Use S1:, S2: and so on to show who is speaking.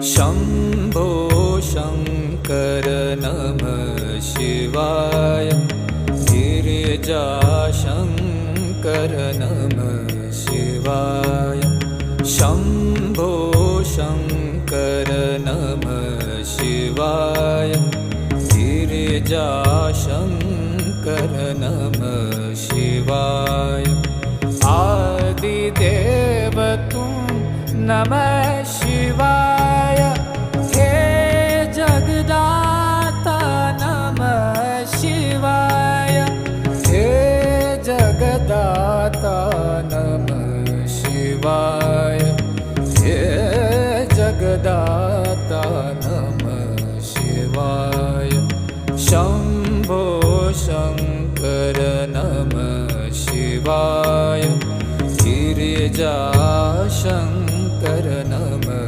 S1: शम्भो शङ्कर नमः शिवाय। गिरिजाशङ्कर नमः शिवाय। शम्भो शङ्कर नमः शिवाय। गिरिजाशङ्कर नमः शिवाय। आदिदेव तुम नमः